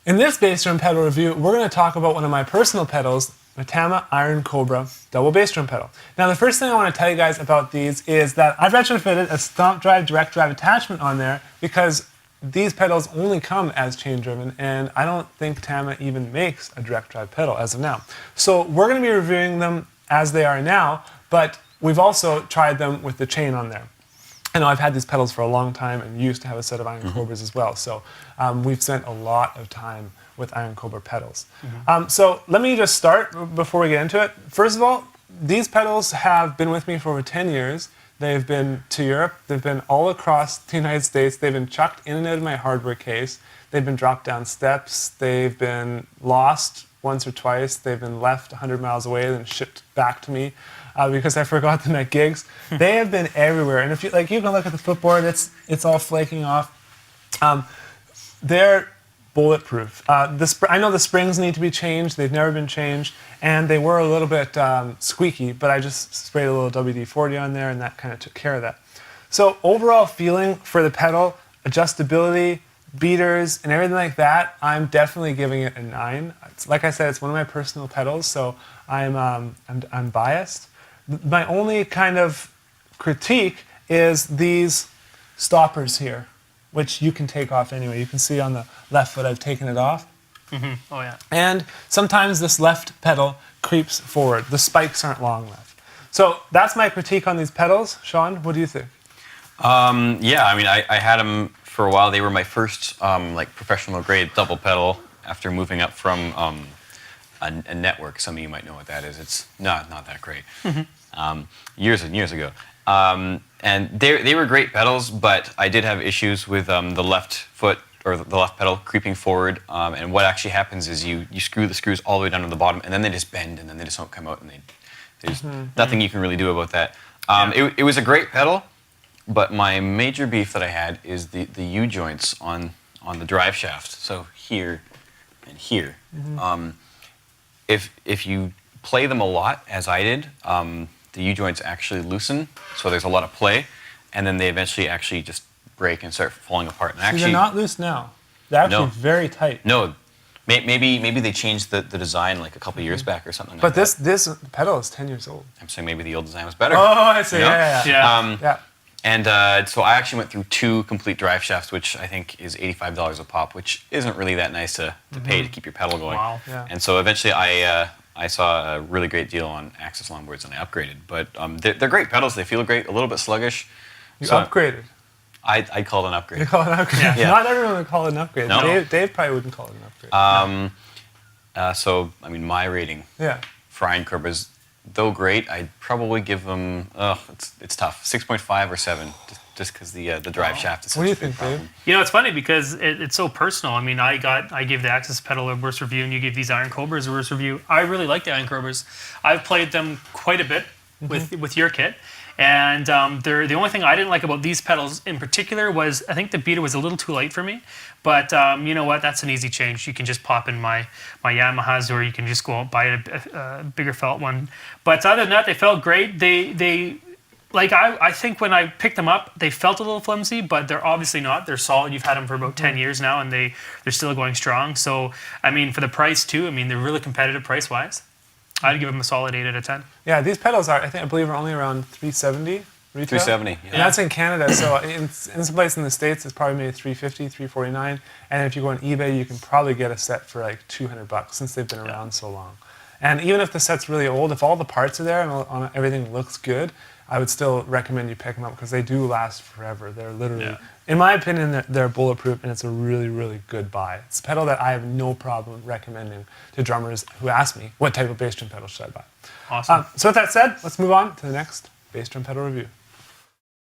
In this bass drum pedal review, we're going to talk about one of my personal pedals, the Tama Iron Cobra double bass drum pedal. Now the first thing I want to tell you guys about these is that I've retrofitted a stomp drive direct drive attachment on there because these pedals only come as chain driven, and I don't think Tama even makes a direct drive pedal as of now. So we're going to be reviewing them as they are now, but we've also tried them with the chain on there. I know I've had these pedals for a long time and used to have a set of Iron Cobras as well, so we've spent a lot of time with Iron Cobra pedals. So let me just start before we get into it. First of all, these pedals have been with me for over 10 years. They've been to Europe, they've been all across the United States, they've been chucked in and out of my hardware case, they've been dropped down steps, they've been lost once or twice, they've been left 100 miles away and then shipped back to me because I forgot them at gigs. They have been everywhere, and if you you can look at the footboard, it's all flaking off. They're bulletproof. I know the springs need to be changed, they've never been changed, and they were a little bit squeaky, but I just sprayed a little WD-40 on there and that kind of took care of that. So overall feeling for the pedal, adjustability, beaters, and everything like that, I'm definitely giving it a 9. Like I said, it's one of my personal pedals, so I'm biased. My only kind of critique is these stoppers here, which you can take off anyway. You can see on the left foot I've taken it off. Oh yeah. And sometimes this left pedal creeps forward. The spikes aren't long enough. So that's my critique on these pedals. Sean, what do you think? Yeah, I mean, I had them for a while. They were my first professional grade double pedal after moving up from a network. Some of you might know what that is. It's not that great. Years and years ago. And they were great pedals, but I did have issues with the left foot or the left pedal creeping forward. And what actually happens is you screw the screws all the way down to the bottom, and then they just bend, and then they just don't come out, and there's nothing you can really do about that. It was a great pedal, but my major beef that I had is the U-joints on the drive shaft. So here and here. If you play them a lot, as I did, the U-joints actually loosen, so there's a lot of play, and then they eventually actually just break and start falling apart. And actually, they're not loose now. They're actually very tight. No, maybe they changed the design like a couple years back or something. But like this pedal is 10 years old. I'm saying maybe the old design was better. Oh, I see. You know? Yeah. And so I actually went through 2 complete drive shafts, which I think is $85 a pop, which isn't really that nice to pay to keep your pedal going. Wow. Yeah. And so eventually I saw a really great deal on Axis longboards and I upgraded. But they're great pedals. They feel great. A little bit sluggish. You upgraded. I'd call it an upgrade. You call it an upgrade. Yeah. Not everyone would call it an upgrade. No. Dave probably wouldn't call it an upgrade. So I mean, my rating for Iron Cobras, though great, I'd probably give them. It's tough. 6.5 or 7, just because the drive shaft is such What do you a big think, problem. Dave? You know, it's funny because it's so personal. I mean, I gave the Axis pedal a worst review, and you gave these Iron Cobras a worst review. I really like the Iron Cobras. I've played them quite a bit with your kit. And the only thing I didn't like about these pedals in particular was I think the beater was a little too light for me. But you know what? That's an easy change. You can just pop in my Yamahas, or you can just go out and buy a bigger felt one. But other than that, they felt great. I think when I picked them up, they felt a little flimsy, but they're obviously not. They're solid. You've had them for about 10 years now, and they're still going strong. So, I mean, for the price too, I mean, they're really competitive price-wise. I'd give them a solid 8 out of 10. Yeah, these pedals are, I believe, are only around $370 retail. $370, yeah. And that's in Canada, so in some place in the States, it's probably maybe $350, $349. And if you go on eBay, you can probably get a set for like $200 since they've been around so long. And even if the set's really old, if all the parts are there and everything looks good, I would still recommend you pick them up because they do last forever. They're literally, in my opinion, they're bulletproof, and it's a really, really good buy. It's a pedal that I have no problem recommending to drummers who ask me, what type of bass drum pedal should I buy? Awesome. So with that said, let's move on to the next bass drum pedal review.